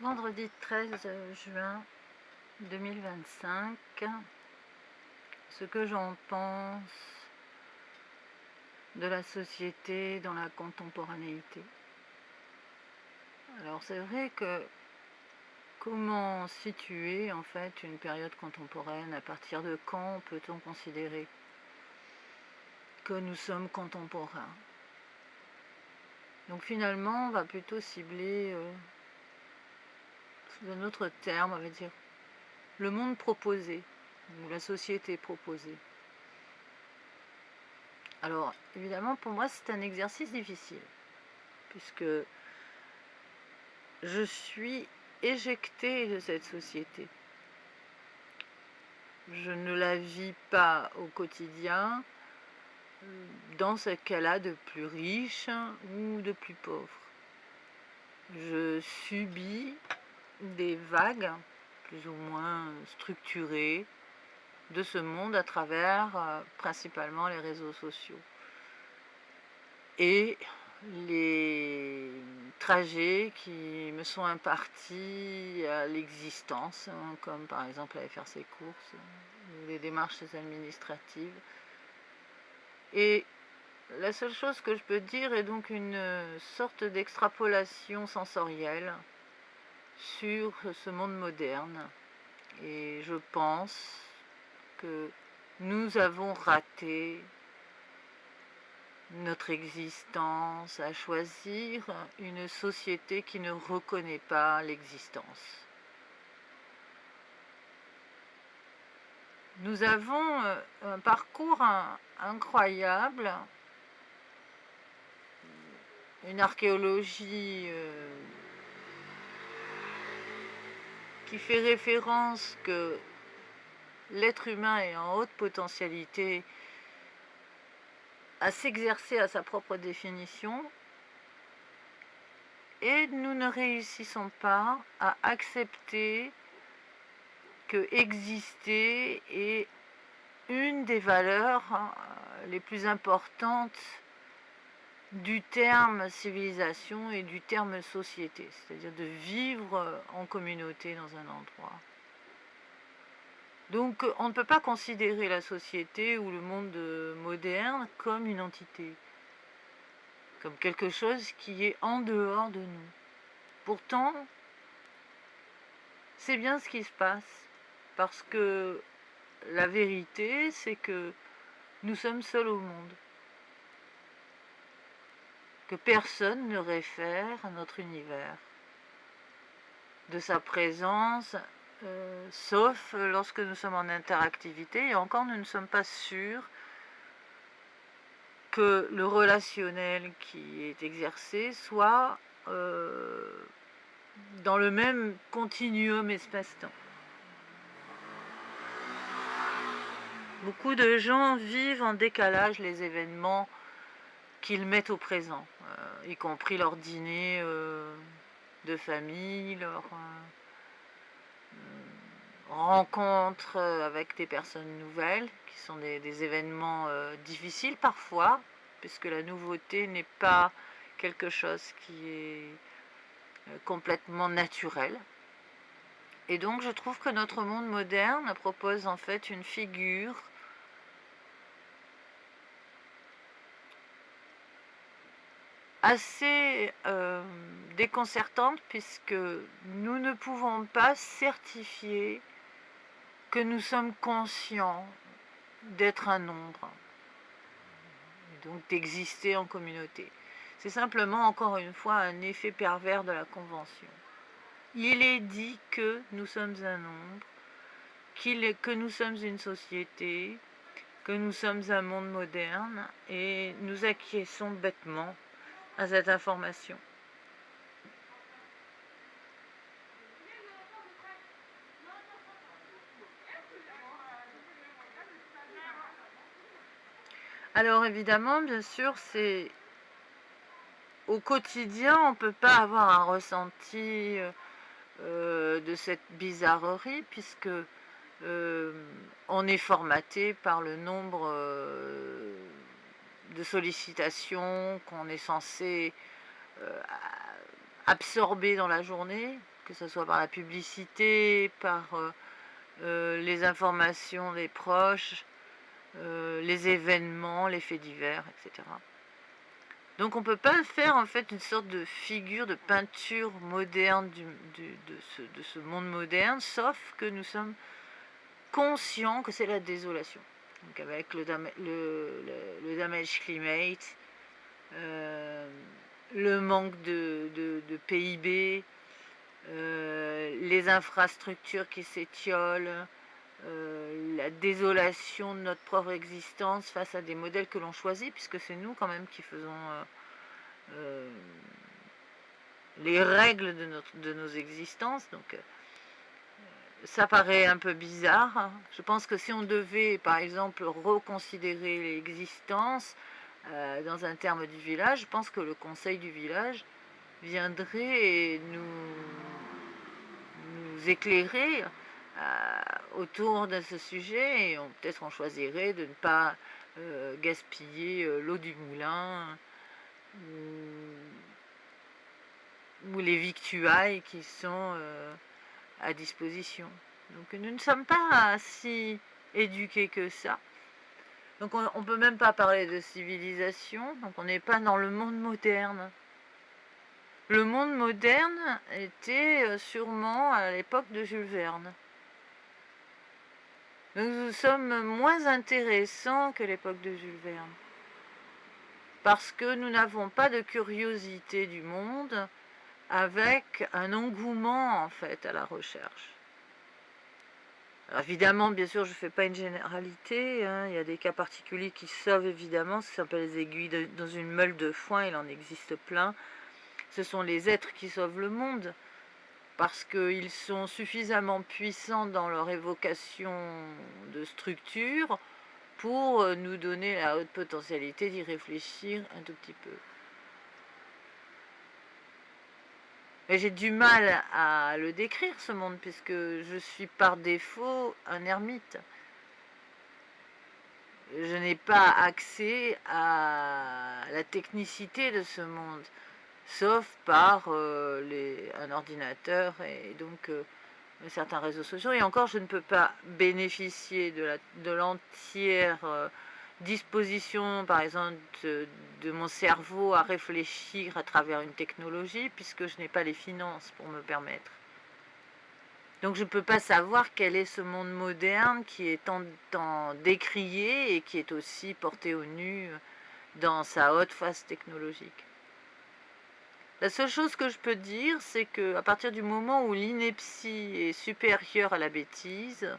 Vendredi 13 juin 2025, ce que j'en pense de la société dans la contemporanéité. Alors c'est vrai que comment situer en fait une période contemporaine? À partir de quand peut-on considérer que nous sommes contemporains? Donc finalement, on va plutôt cibler sous un autre terme, on va dire le monde proposé, ou la société proposée. Alors évidemment, pour moi, c'est un exercice difficile, puisque je suis éjectée de cette société. Je ne la vis pas au quotidien dans ce qu'elle a de plus riche ou de plus pauvre. Je subis des vagues plus ou moins structurées de ce monde à travers principalement les réseaux sociaux et les trajets qui me sont impartis à l'existence, comme par exemple aller faire ses courses ou les démarches administratives. Et la seule chose que je peux dire est donc une sorte d'extrapolation sensorielle sur ce monde moderne. Et je pense que nous avons raté notre existence à choisir une société qui ne reconnaît pas l'existence. Nous avons un parcours incroyable, une archéologie qui fait référence que l'être humain est en haute potentialité à s'exercer à sa propre définition, et nous ne réussissons pas à accepter que exister est une des valeurs les plus importantes du terme civilisation et du terme société, c'est-à-dire de vivre en communauté dans un endroit. Donc on ne peut pas considérer la société ou le monde moderne comme une entité, comme quelque chose qui est en dehors de nous. Pourtant, c'est bien ce qui se passe, parce que la vérité, c'est que nous sommes seuls au monde, que personne ne réfère à notre univers, de sa présence, sauf lorsque nous sommes en interactivité, et encore nous ne sommes pas sûrs que le relationnel qui est exercé soit dans le même continuum espace-temps. Beaucoup de gens vivent en décalage les événements qu'ils mettent au présent, y compris leur dîner de famille, leur rencontres avec des personnes nouvelles, qui sont des événements difficiles parfois, puisque la nouveauté n'est pas quelque chose qui est complètement naturel. Et donc je trouve que notre monde moderne propose en fait une figure assez déconcertante, puisque nous ne pouvons pas certifier que nous sommes conscients d'être un nombre, et donc d'exister en communauté. C'est simplement, encore une fois, un effet pervers de la convention. Il est dit que nous sommes un nombre, que nous sommes une société, que nous sommes un monde moderne, et nous acquiesçons bêtement à cette information. Alors évidemment, bien sûr, c'est au quotidien, on ne peut pas avoir un ressenti de cette bizarrerie, puisque on est formaté par le nombre de sollicitations qu'on est censé absorber dans la journée, que ce soit par la publicité, par les informations des proches, les événements, les faits divers, etc. Donc on ne peut pas faire en fait une sorte de figure de peinture moderne de ce monde moderne, sauf que nous sommes conscients que c'est la désolation. Donc avec le damage climate, le manque de PIB, les infrastructures qui s'étiolent, la désolation de notre propre existence face à des modèles que l'on choisit, puisque c'est nous quand même qui faisons les règles de nos existences. Donc ça paraît un peu bizarre. Je pense que si on devait, par exemple, reconsidérer l'existence dans un terme du village, je pense que le conseil du village viendrait et nous éclairer autour de ce sujet, et peut-être on choisirait de ne pas gaspiller l'eau du moulin ou les victuailles qui sont à disposition. Donc nous ne sommes pas si éduqués que ça. Donc on ne peut même pas parler de civilisation, donc on n'est pas dans le monde moderne. Le monde moderne était sûrement à l'époque de Jules Verne. Nous sommes moins intéressants que l'époque de Jules Verne. Parce que nous n'avons pas de curiosité du monde avec un engouement en fait à la recherche. Alors évidemment, bien sûr, je ne fais pas une généralité, hein. Il y a des cas particuliers qui sauvent évidemment, ça s'appelle les aiguilles dans une meule de foin, il en existe plein. Ce sont les êtres qui sauvent le monde, parce qu'ils sont suffisamment puissants dans leur évocation de structure pour nous donner la haute potentialité d'y réfléchir un tout petit peu. Mais j'ai du mal à le décrire, ce monde, puisque je suis par défaut un ermite. Je n'ai pas accès à la technicité de ce monde, sauf par un ordinateur et donc certains réseaux sociaux. Et encore, je ne peux pas bénéficier de l'entière disposition, par exemple, de mon cerveau à réfléchir à travers une technologie, puisque je n'ai pas les finances pour me permettre. Donc je ne peux pas savoir quel est ce monde moderne qui est tant décrié et qui est aussi porté au nu dans sa haute phase technologique. La seule chose que je peux dire, c'est qu'à partir du moment où l'ineptie est supérieure à la bêtise,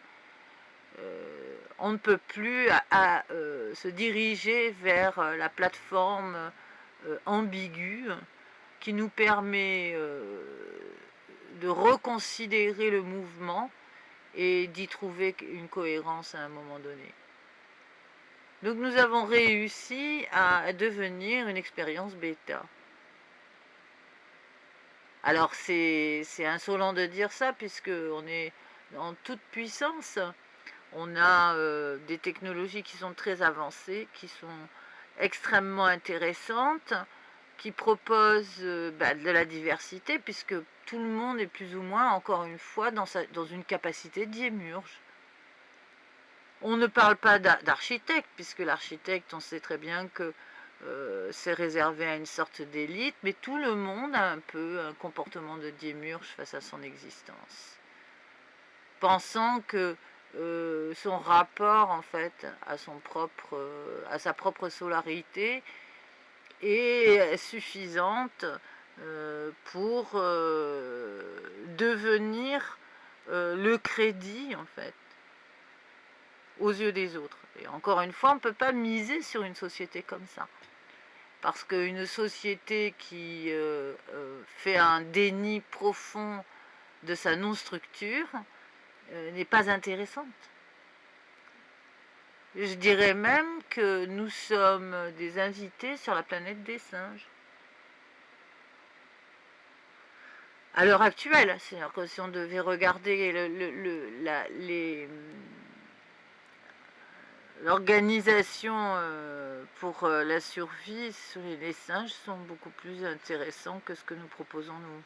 on ne peut plus se diriger vers la plateforme ambiguë qui nous permet de reconsidérer le mouvement et d'y trouver une cohérence à un moment donné. Donc nous avons réussi à devenir une expérience bêta. Alors c'est insolent de dire ça, puisqu'on est en toute puissance. On a des technologies qui sont très avancées, qui sont extrêmement intéressantes, qui proposent de la diversité, puisque tout le monde est plus ou moins, encore une fois, dans une capacité de démiurge. On ne parle pas d'architecte, puisque l'architecte, on sait très bien que c'est réservé à une sorte d'élite, mais tout le monde a un peu un comportement de démiurge face à son existence, pensant que son rapport en fait à sa propre solarité est suffisante pour devenir le crédit en fait aux yeux des autres. Et encore une fois, on ne peut pas miser sur une société comme ça, parce qu'une société qui fait un déni profond de sa non-structure n'est pas intéressante. Je dirais même que nous sommes des invités sur la planète des singes. À l'heure actuelle, c'est-à-dire que si on devait regarder l'organisation pour la survie, les singes sont beaucoup plus intéressants que ce que nous proposons nous.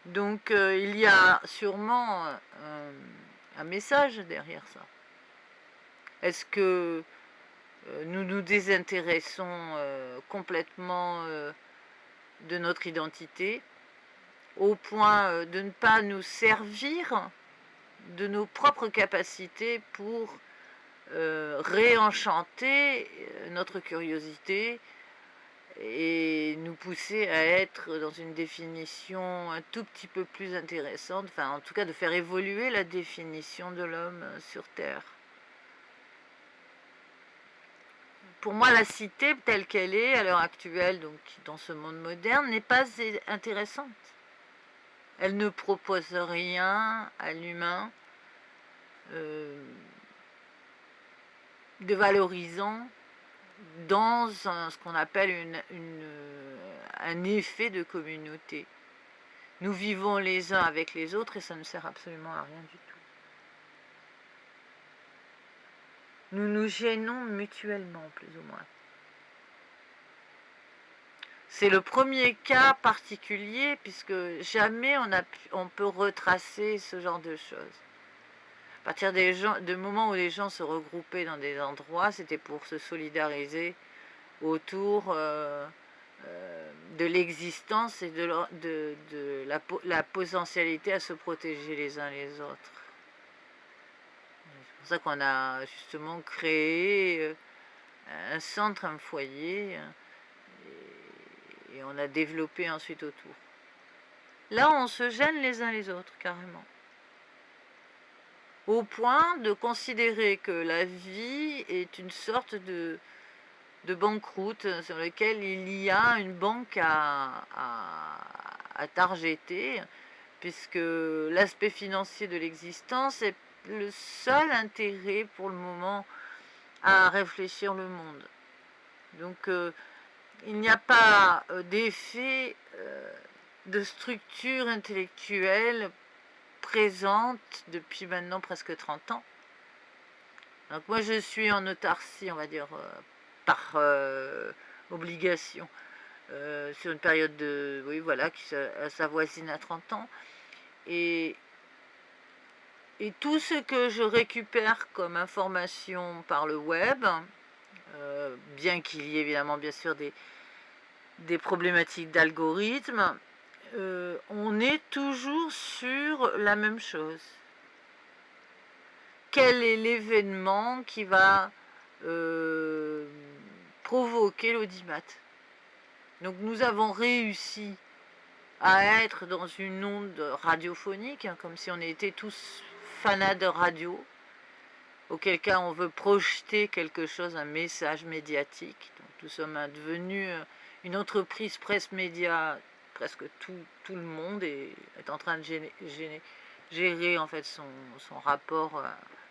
Donc il y a sûrement un message derrière ça. Est-ce que nous nous désintéressons complètement de notre identité, au point de ne pas nous servir de nos propres capacités pour réenchanter notre curiosité et nous pousser à être dans une définition un tout petit peu plus intéressante, enfin en tout cas de faire évoluer la définition de l'homme sur Terre. Pour moi, la cité telle qu'elle est à l'heure actuelle, donc dans ce monde moderne, n'est pas intéressante. Elle ne propose rien à l'humain de valorisant dans ce qu'on appelle un effet de communauté. Nous vivons les uns avec les autres et ça ne sert absolument à rien du tout. Nous nous gênons mutuellement, plus ou moins. C'est le premier cas particulier puisque jamais on peut retracer ce genre de choses. À partir du moment où les gens se regroupaient dans des endroits, c'était pour se solidariser autour de l'existence et de la potentialité à se protéger les uns les autres. C'est pour ça qu'on a justement créé un centre, un foyer, et on a développé ensuite autour. Là, on se gêne les uns les autres, carrément. Au point de considérer que la vie est une sorte de banqueroute sur lequel il y a une banque à targeter, puisque l'aspect financier de l'existence est le seul intérêt pour le moment à réfléchir le monde. Donc il n'y a pas d'effet de structure intellectuelle présente depuis maintenant presque 30 ans. Donc moi je suis en autarcie, on va dire, par obligation, sur une période de, oui voilà, qui s'avoisine à 30 ans. Et tout ce que je récupère comme information par le web, bien qu'il y ait évidemment bien sûr des problématiques d'algorithme, on est toujours sur la même chose. Quel est l'événement qui va provoquer l'audimat? Donc nous avons réussi à être dans une onde radiophonique, hein, comme si on était tous fanats de radio, auquel cas on veut projeter quelque chose, un message médiatique. Donc nous sommes devenus une entreprise presse-média, presque tout le monde est en train de gérer en fait son rapport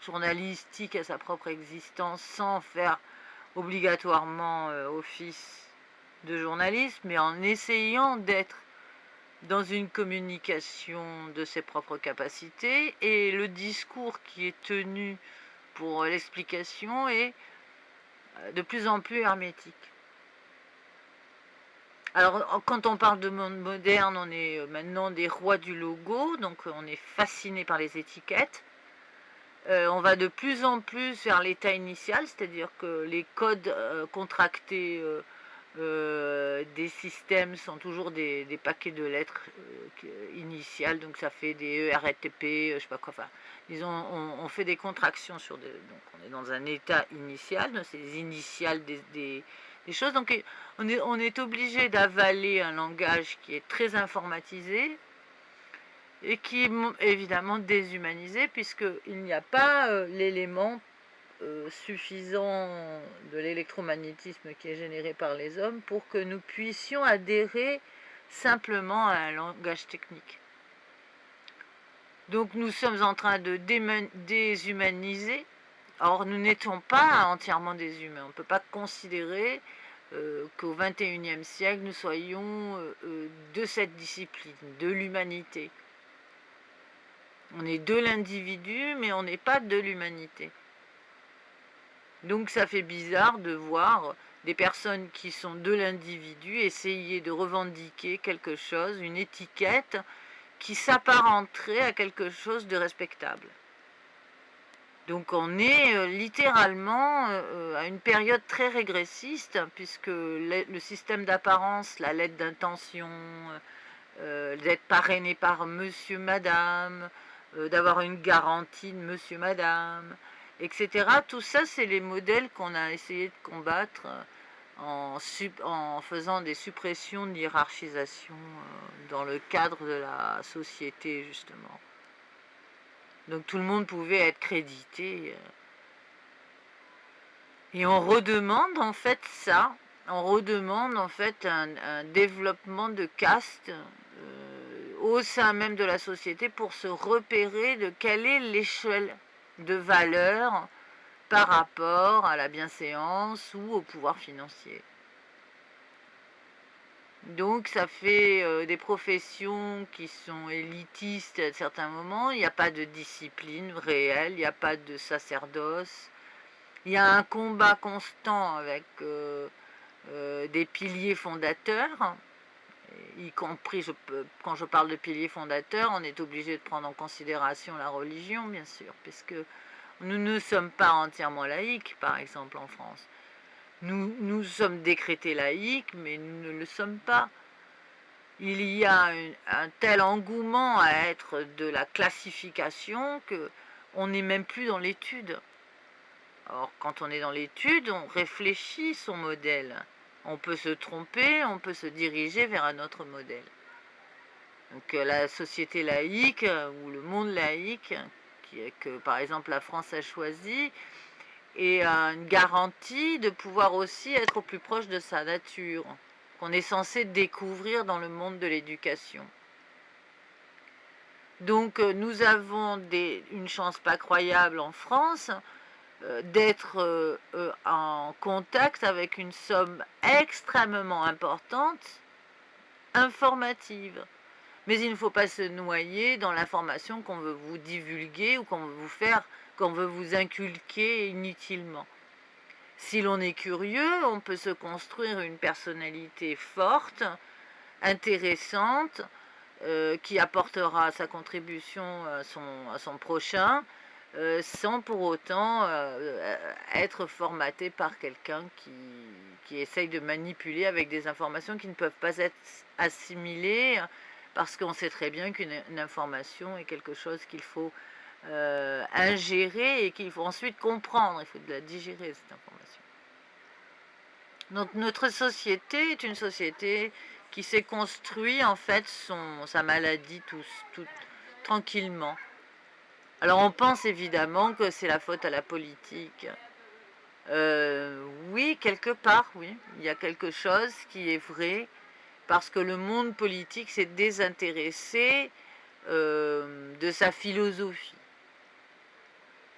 journalistique à sa propre existence sans faire obligatoirement office de journaliste, mais en essayant d'être dans une communication de ses propres capacités, et le discours qui est tenu pour l'explication est de plus en plus hermétique. Alors, quand on parle de monde moderne, on est maintenant des rois du logo, donc on est fasciné par les étiquettes. On va de plus en plus vers l'état initial, c'est-à-dire que les codes contractés des systèmes sont toujours des paquets de lettres initiales, donc ça fait des ERTP, je sais pas quoi, enfin, disons, on fait des contractions donc on est dans un état initial, c'est les initiales des choses, donc on est obligé d'avaler un langage qui est très informatisé, et qui est évidemment déshumanisé, puisqu'il n'y a pas l'élément suffisant de l'électromagnétisme qui est généré par les hommes pour que nous puissions adhérer simplement à un langage technique. Donc nous sommes en train de déshumaniser. Or nous n'étions pas entièrement des humains. On ne peut pas considérer qu'au XXIe siècle nous soyons de cette discipline, de l'humanité. On est de l'individu, mais on n'est pas de l'humanité. Donc ça fait bizarre de voir des personnes qui sont de l'individu essayer de revendiquer quelque chose, une étiquette qui s'apparenterait à quelque chose de respectable. Donc on est littéralement à une période très régressiste, puisque le système d'apparence, la lettre d'intention, d'être parrainé par monsieur, madame, d'avoir une garantie de monsieur, madame, etc. Tout ça, c'est les modèles qu'on a essayé de combattre en faisant des suppressions de hiérarchisation dans le cadre de la société, justement. Donc tout le monde pouvait être crédité. Et on redemande en fait ça. On redemande en fait un développement de caste au sein même de la société pour se repérer de quelle est l'échelle de valeur par rapport à la bienséance ou au pouvoir financier. Donc ça fait des professions qui sont élitistes à certains moments, il n'y a pas de discipline réelle, il n'y a pas de sacerdoce, il y a un combat constant avec des piliers fondateurs, y compris, quand je parle de piliers fondateurs, on est obligé de prendre en considération la religion, bien sûr, puisque nous ne sommes pas entièrement laïques, par exemple, en France. Nous sommes décrétés laïques, mais nous ne le sommes pas. Il y a un tel engouement à être de la classification qu'on n'est même plus dans l'étude. Or, quand on est dans l'étude, on réfléchit son modèle. On peut se tromper, on peut se diriger vers un autre modèle. Donc la société laïque ou le monde laïque, que par exemple la France a choisi, est une garantie de pouvoir aussi être au plus proche de sa nature, qu'on est censé découvrir dans le monde de l'éducation. Donc nous avons une chance pas croyable en France d'être en contact avec une somme extrêmement importante, informative. Mais il ne faut pas se noyer dans l'information qu'on veut vous divulguer ou qu'on veut vous inculquer inutilement. Si l'on est curieux, on peut se construire une personnalité forte, intéressante, qui apportera sa contribution à son prochain, sans pour autant être formaté par quelqu'un qui essaye de manipuler avec des informations qui ne peuvent pas être assimilées, parce qu'on sait très bien qu'une information est quelque chose qu'il faut ingérer et qu'il faut ensuite comprendre, il faut de la digérer, cette information. Donc notre société est une société qui s'est construite en fait sa maladie tout tranquillement. Alors on pense évidemment que c'est la faute à la politique. Oui, quelque part, oui, il y a quelque chose qui est vrai, parce que le monde politique s'est désintéressé de sa philosophie.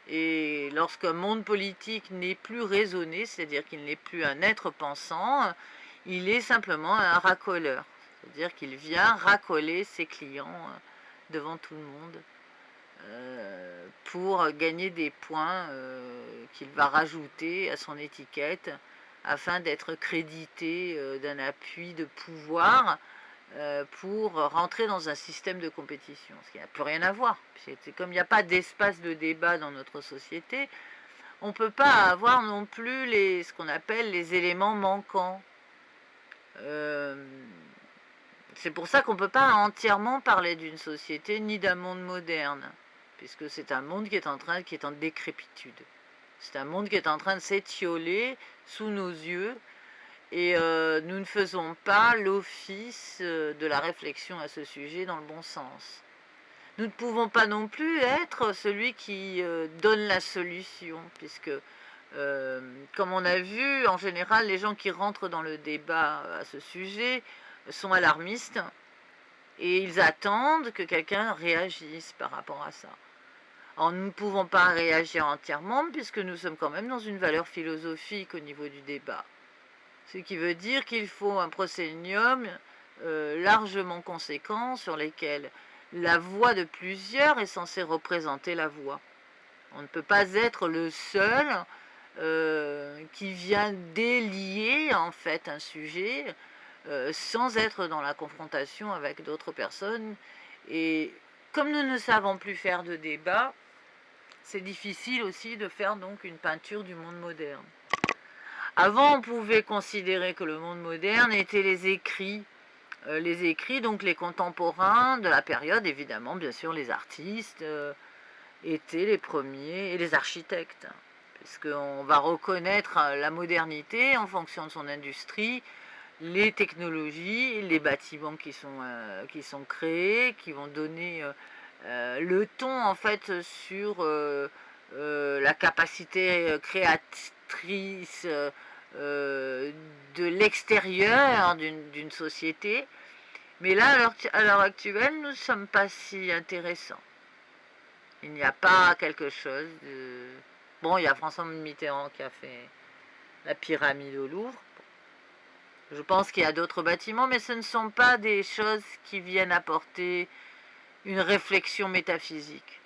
Et lorsqu'un monde politique n'est plus raisonné, c'est-à-dire qu'il n'est plus un être pensant, il est simplement un racoleur. C'est-à-dire qu'il vient racoler ses clients devant tout le monde pour gagner des points qu'il va rajouter à son étiquette afin d'être crédité d'un appui de pouvoir pour rentrer dans un système de compétition, ce qui n'a plus rien à voir. Comme il n'y a pas d'espace de débat dans notre société, on ne peut pas avoir non plus ce qu'on appelle les éléments manquants. C'est pour ça qu'on ne peut pas entièrement parler d'une société ni d'un monde moderne, puisque c'est un monde qui est en décrépitude. C'est un monde qui est en train de s'étioler sous nos yeux, et nous ne faisons pas l'office de la réflexion à ce sujet dans le bon sens. Nous ne pouvons pas non plus être celui qui donne la solution, puisque, comme on a vu, en général, les gens qui rentrent dans le débat à ce sujet sont alarmistes, et ils attendent que quelqu'un réagisse par rapport à ça. Alors nous ne pouvons pas réagir entièrement, puisque nous sommes quand même dans une valeur philosophique au niveau du débat. Ce qui veut dire qu'il faut un procénium largement conséquent sur lequel la voix de plusieurs est censée représenter la voix. On ne peut pas être le seul qui vient délier en fait un sujet sans être dans la confrontation avec d'autres personnes Et comme nous ne savons plus faire de débat, c'est difficile aussi de faire donc une peinture du monde moderne. Avant, on pouvait considérer que le monde moderne était les écrits, donc les contemporains de la période, évidemment, bien sûr, les artistes étaient les premiers, et les architectes, puisqu'on va reconnaître la modernité en fonction de son industrie, les technologies, les bâtiments qui sont créés, qui vont donner le ton en fait sur la capacité créatrice de l'extérieur d'une société. Mais là, à l'heure actuelle, nous ne sommes pas si intéressants. Il n'y a pas quelque chose de... Bon, il y a François Mitterrand qui a fait la pyramide au Louvre. Je pense qu'il y a d'autres bâtiments, mais ce ne sont pas des choses qui viennent apporter une réflexion métaphysique.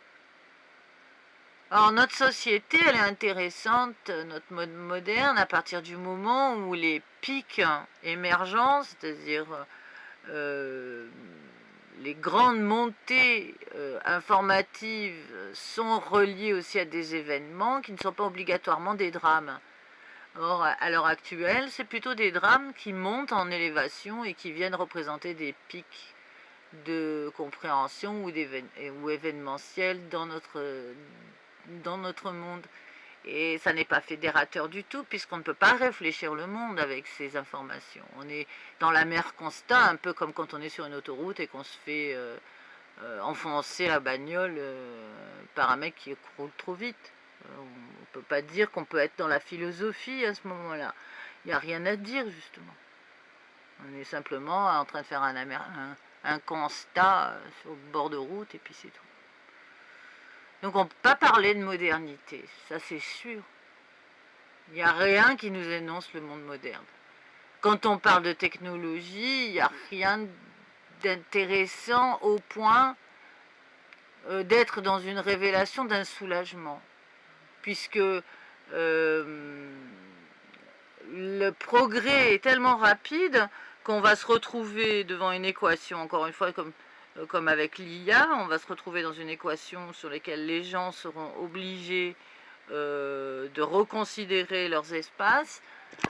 Alors notre société, elle est intéressante, notre mode moderne, à partir du moment où les pics émergents, c'est-à-dire les grandes montées informatives sont reliées aussi à des événements qui ne sont pas obligatoirement des drames. Or, à l'heure actuelle, c'est plutôt des drames qui montent en élévation et qui viennent représenter des pics de compréhension ou événementiels dans notre monde. Et ça n'est pas fédérateur du tout, puisqu'on ne peut pas réfléchir le monde avec ces informations. On est dans la mer constat, un peu comme quand on est sur une autoroute et qu'on se fait enfoncer la bagnole par un mec qui roule trop vite. On ne peut pas dire qu'on peut être dans la philosophie à ce moment-là. Il n'y a rien à dire, justement. On est simplement en train de faire un constat sur le bord de route, et puis c'est tout. Donc on ne peut pas parler de modernité, ça c'est sûr. Il n'y a rien qui nous énonce le monde moderne. Quand on parle de technologie, il n'y a rien d'intéressant au point d'être dans une révélation d'un soulagement. Puisque le progrès est tellement rapide qu'on va se retrouver devant une équation, encore une fois, comme avec l'IA, on va se retrouver dans une équation sur laquelle les gens seront obligés de reconsidérer leurs espaces,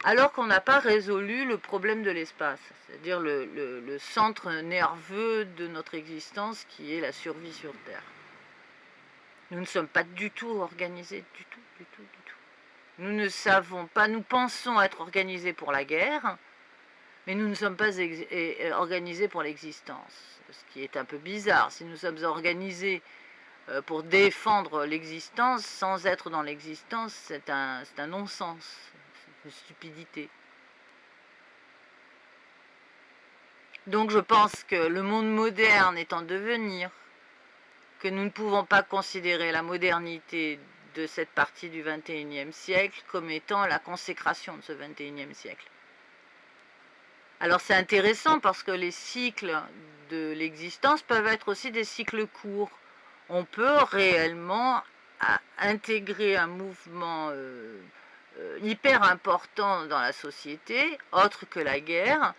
alors qu'on n'a pas résolu le problème de l'espace, c'est-à-dire le centre nerveux de notre existence qui est la survie sur Terre. Nous ne sommes pas du tout organisés, du tout. Nous ne savons pas, nous pensons être organisés pour la guerre, mais nous ne sommes pas organisés pour l'existence, ce qui est un peu bizarre. Si nous sommes organisés pour défendre l'existence sans être dans l'existence, c'est un non-sens, c'est une stupidité. Donc je pense que le monde moderne est en devenir, que nous ne pouvons pas considérer la modernité de cette partie du XXIe siècle comme étant la consécration de ce XXIe siècle. Alors c'est intéressant parce que les cycles de l'existence peuvent être aussi des cycles courts. On peut réellement intégrer un mouvement hyper important dans la société, autre que la guerre,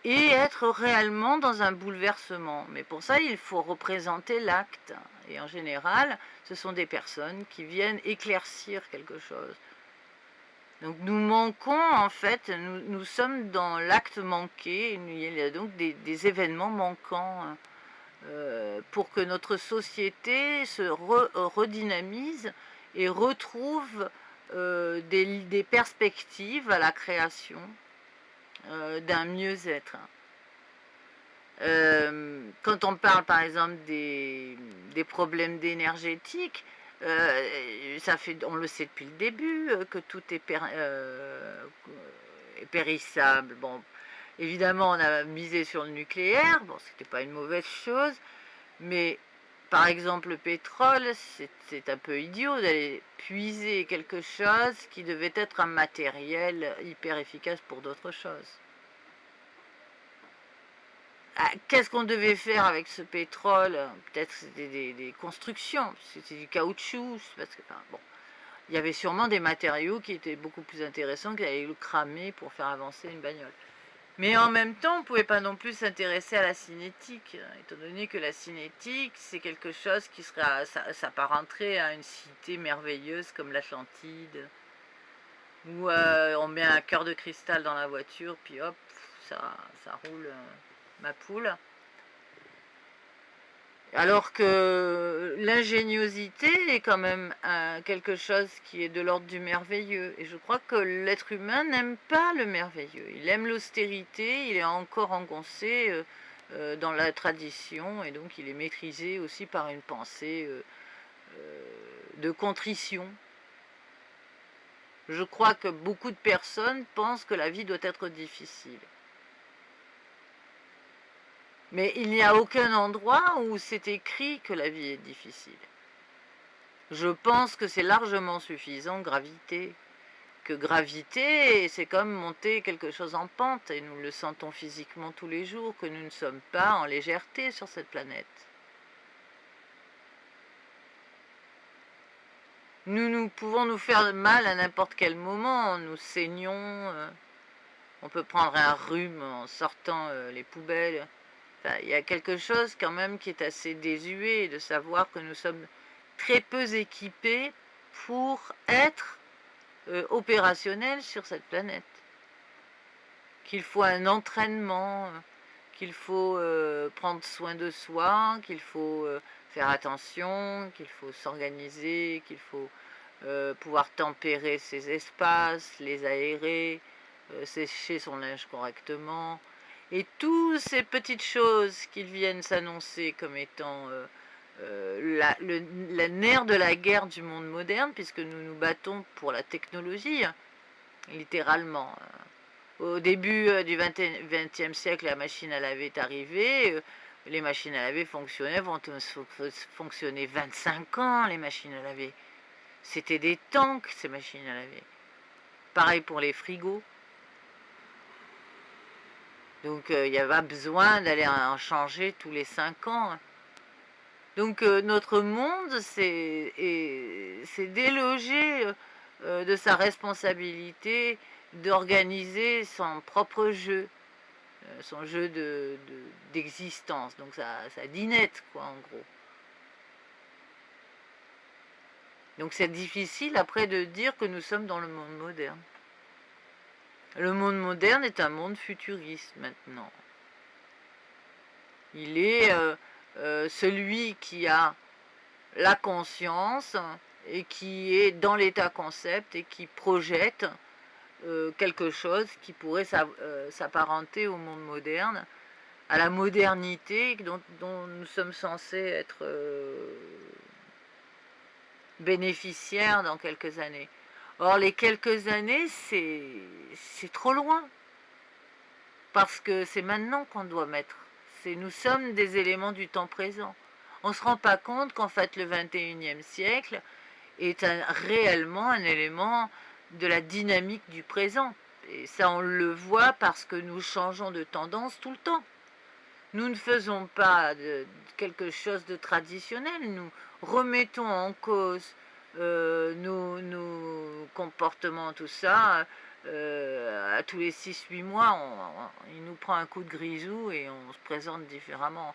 et être réellement dans un bouleversement. Mais pour ça, il faut représenter l'acte. Et en général, ce sont des personnes qui viennent éclaircir quelque chose. Donc nous manquons, en fait, nous sommes dans l'acte manqué, il y a donc des événements manquants pour que notre société se redynamise et retrouve des perspectives à la création d'un mieux-être. Quand on parle par exemple des problèmes énergétiques, on le sait depuis le début, que tout est périssable. Bon, évidemment, on a misé sur le nucléaire, bon, ce n'était pas une mauvaise chose, mais par exemple, le pétrole, c'est un peu idiot d'aller puiser quelque chose qui devait être un matériel hyper efficace pour d'autres choses. Qu'est-ce qu'on devait faire avec ce pétrole? Peut-être c'était des constructions, c'était du caoutchouc, parce que, enfin, bon, il y avait sûrement des matériaux qui étaient beaucoup plus intéressants qu'aller le cramer pour faire avancer une bagnole. Mais en même temps, on ne pouvait pas non plus s'intéresser à la cinétique, étant donné que la cinétique, c'est quelque chose qui serait s'apparenterait à une cité merveilleuse comme l'Atlantide, où on met un cœur de cristal dans la voiture, puis hop, ça roule ma poule. Alors que l'ingéniosité est quand même quelque chose qui est de l'ordre du merveilleux. Et je crois que l'être humain n'aime pas le merveilleux. Il aime l'austérité, il est encore engoncé dans la tradition, et donc il est maîtrisé aussi par une pensée de contrition. Je crois que beaucoup de personnes pensent que la vie doit être difficile. Mais il n'y a aucun endroit où c'est écrit que la vie est difficile. Je pense que c'est largement suffisant, gravité. Que gravité, c'est comme monter quelque chose en pente, et nous le sentons physiquement tous les jours, que nous ne sommes pas en légèreté sur cette planète. Nous pouvons nous faire mal à n'importe quel moment, nous saignons, on peut prendre un rhume en sortant les poubelles. Enfin, il y a quelque chose quand même qui est assez désuet de savoir que nous sommes très peu équipés pour être opérationnels sur cette planète. Qu'il faut un entraînement, qu'il faut prendre soin de soi, qu'il faut faire attention, qu'il faut s'organiser, qu'il faut pouvoir tempérer ses espaces, les aérer, sécher son linge correctement. Et toutes ces petites choses qui viennent s'annoncer comme étant la nerf de la guerre du monde moderne, puisque nous nous battons pour la technologie, littéralement. Au début du XXe siècle, la machine à laver est arrivée. Les machines à laver fonctionnaient, vont fonctionner 25 ans, les machines à laver. C'était des tanks, ces machines à laver. Pareil pour les frigos. Donc il n'y a pas besoin d'aller en changer tous les 5 ans. Donc notre monde s'est délogé de sa responsabilité d'organiser son propre jeu, son jeu d'existence. Donc ça dinette, quoi, en gros. Donc c'est difficile après de dire que nous sommes dans le monde moderne. Le monde moderne est un monde futuriste maintenant. Il est celui qui a la conscience et qui est dans l'état concept et qui projette quelque chose qui pourrait s'apparenter au monde moderne, à la modernité dont nous sommes censés être bénéficiaires dans quelques années. Or, les quelques années, c'est trop loin, parce que c'est maintenant qu'on doit mettre. Nous sommes des éléments du temps présent. On ne se rend pas compte qu'en fait le 21e siècle est réellement un élément de la dynamique du présent. Et ça, on le voit parce que nous changeons de tendance tout le temps. Nous ne faisons pas quelque chose de traditionnel, nous remettons en cause nos comportements, tout ça. À tous les 6-8 mois, il nous prend un coup de grisou et on se présente différemment.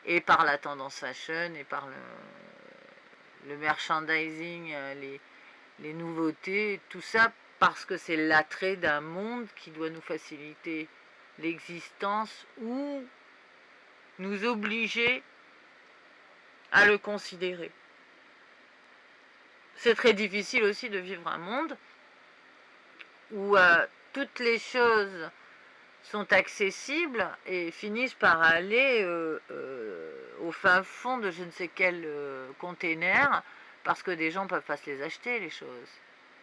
Et par la tendance fashion, et par le merchandising, les nouveautés, tout ça parce que c'est l'attrait d'un monde qui doit nous faciliter l'existence ou nous obliger à le considérer. C'est très difficile aussi de vivre un monde où toutes les choses sont accessibles et finissent par aller au fin fond de je ne sais quel container parce que des gens ne peuvent pas se les acheter, les choses.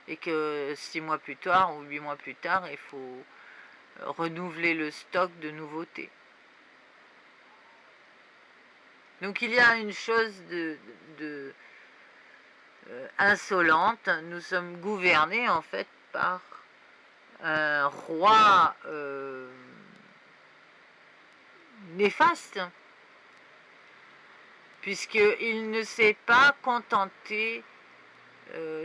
Et que 6 mois plus tard ou 8 mois plus tard, il faut renouveler le stock de nouveautés. Donc il y a une chose insolente. Nous sommes gouvernés en fait par un roi néfaste, puisqu'il ne s'est pas contenté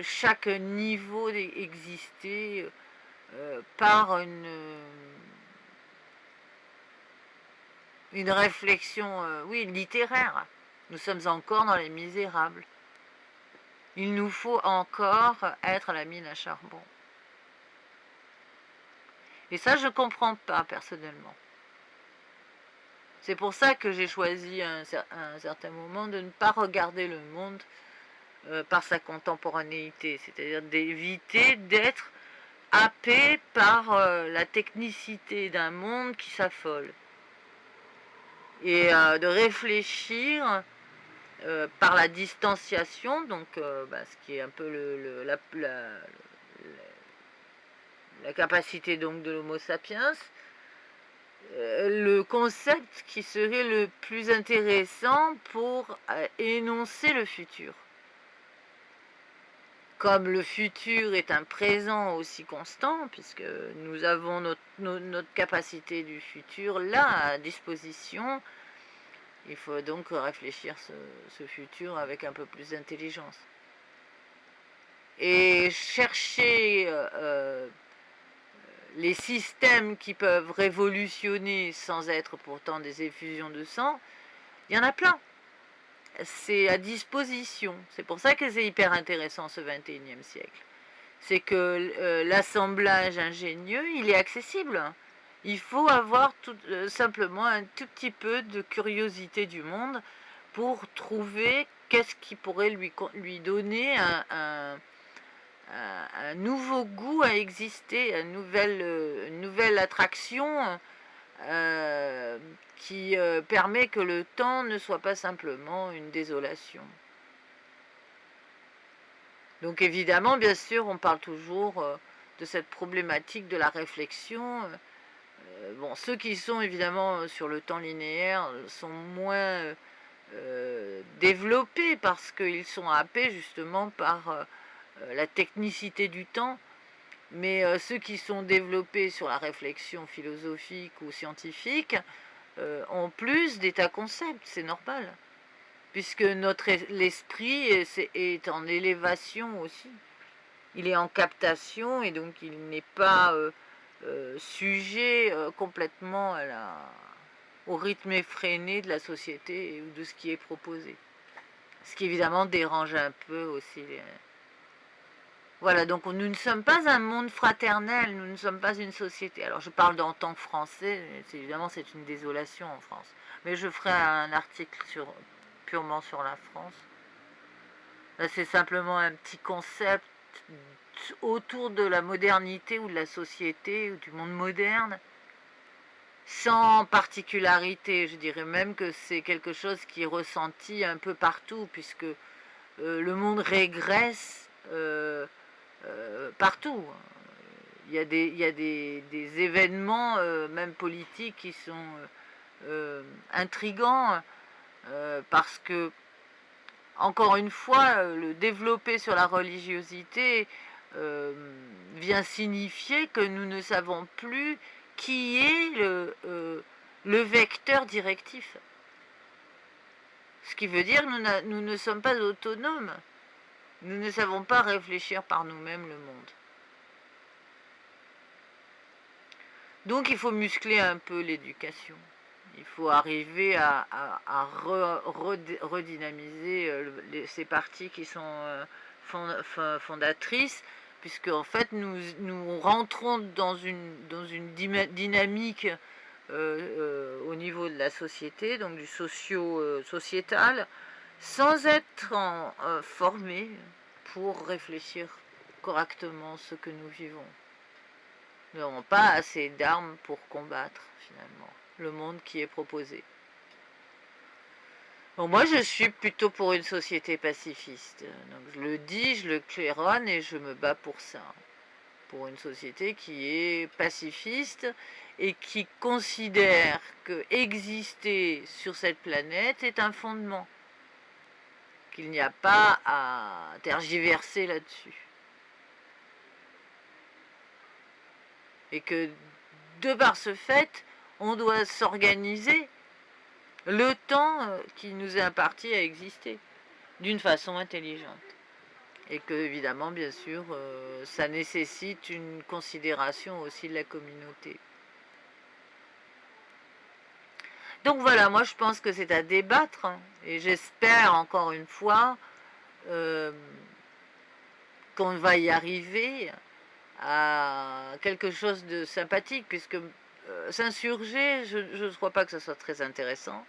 chaque niveau d'exister par une réflexion, oui, littéraire. Nous sommes encore dans Les Misérables. Il nous faut encore être la mine à charbon. Et ça, je ne comprends pas personnellement. C'est pour ça que j'ai choisi à un certain moment de ne pas regarder le monde par sa contemporanéité, c'est-à-dire d'éviter d'être happé par la technicité d'un monde qui s'affole, et de réfléchir par la distanciation, donc ce qui est un peu la capacité donc de l'Homo sapiens, le concept qui serait le plus intéressant pour énoncer le futur. Comme le futur est un présent aussi constant, puisque nous avons notre capacité du futur là à disposition, il faut donc réfléchir ce futur avec un peu plus d'intelligence. Et chercher les systèmes qui peuvent révolutionner sans être pourtant des effusions de sang, il y en a plein. C'est à disposition. C'est pour ça que c'est hyper intéressant ce 21e siècle. C'est que l'assemblage ingénieux, il est accessible. Il faut avoir simplement un tout petit peu de curiosité du monde pour trouver qu'est-ce qui pourrait lui donner un nouveau goût à exister, une nouvelle attraction qui permet que le temps ne soit pas simplement une désolation. Donc évidemment, bien sûr, on parle toujours de cette problématique de la réflexion. Bon, ceux qui sont évidemment sur le temps linéaire sont moins développés parce qu'ils sont happés justement par la technicité du temps. Mais ceux qui sont développés sur la réflexion philosophique ou scientifique ont plus d'état-concept, c'est normal. Puisque l'esprit est en élévation aussi. Il est en captation et donc il n'est pas sujet complètement au rythme effréné de la société ou de ce qui est proposé. Ce qui évidemment dérange un peu aussi. Voilà, donc nous ne sommes pas un monde fraternel, nous ne sommes pas une société. Alors je parle en tant que français, évidemment c'est une désolation en France. Mais je ferai un article purement sur la France. Là c'est simplement un petit concept autour de la modernité ou de la société ou du monde moderne, sans particularité. Je dirais même que c'est quelque chose qui est ressenti un peu partout, puisque le monde régresse partout. Il y a des événements, même politiques, qui sont intrigants, parce que, encore une fois, le développer sur la religiosité vient signifier que nous ne savons plus qui est le vecteur directif. Ce qui veut dire que nous ne sommes pas autonomes. Nous ne savons pas réfléchir par nous-mêmes le monde. Donc il faut muscler un peu l'éducation. Il faut arriver à redynamiser ces parties qui sont fondatrices, puisque en fait nous rentrons dans une dynamique au niveau de la société, donc du sociétal, sans être formés pour réfléchir correctement ce que nous vivons. Nous n'avons pas assez d'armes pour combattre finalement le monde qui est proposé. Bon, moi je suis plutôt pour une société pacifiste. Donc je le dis, je le claironne et je me bats pour ça. Pour une société qui est pacifiste et qui considère que exister sur cette planète est un fondement. Qu'il n'y a pas à tergiverser là-dessus. Et que de par ce fait, on doit s'organiser le temps qui nous est imparti à exister d'une façon intelligente. Et que, évidemment, bien sûr, ça nécessite une considération aussi de la communauté. Donc voilà, moi je pense que c'est à débattre, hein, et j'espère encore une fois euh, qu'on va y arriver à quelque chose de sympathique, puisque s'insurger, je ne crois pas que ce soit très intéressant.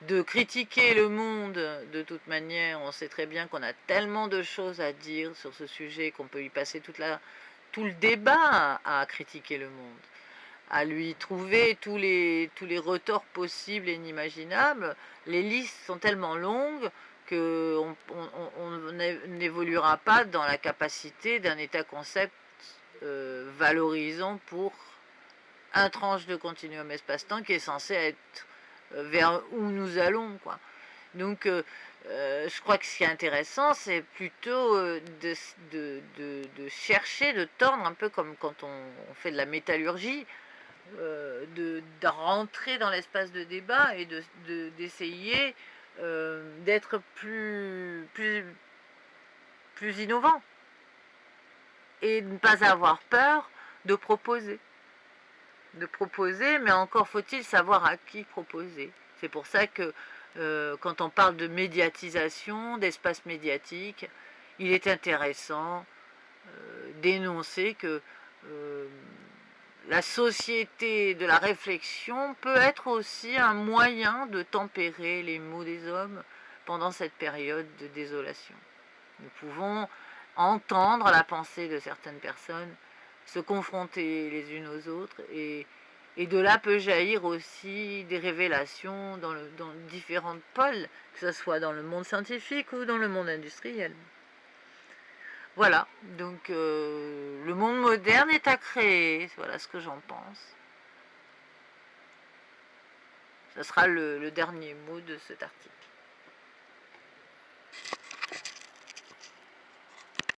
De critiquer le monde, de toute manière, on sait très bien qu'on a tellement de choses à dire sur ce sujet qu'on peut y passer tout le débat à critiquer le monde, à lui trouver tous les retorts possibles et inimaginables. Les listes sont tellement longues qu'on n'évoluera pas dans la capacité d'un état-concept valorisant pour un tranche de continuum espace-temps qui est censé être vers où nous allons, quoi. Donc, je crois que ce qui est intéressant, c'est plutôt de chercher, de tordre un peu comme quand on fait de la métallurgie, de rentrer dans l'espace de débat et d'essayer d'être plus innovant et de ne pas avoir peur de proposer. De proposer, mais encore faut-il savoir à qui proposer. C'est pour ça que quand on parle de médiatisation, d'espace médiatique, il est intéressant d'énoncer que euh, la société de la réflexion peut être aussi un moyen de tempérer les maux des hommes pendant cette période de désolation. Nous pouvons entendre la pensée de certaines personnes, se confronter les unes aux autres, et de là peut jaillir aussi des révélations dans différents pôles, que ce soit dans le monde scientifique ou dans le monde industriel. Voilà, donc le monde moderne est à créer, voilà ce que j'en pense. Ce sera le dernier mot de cet article.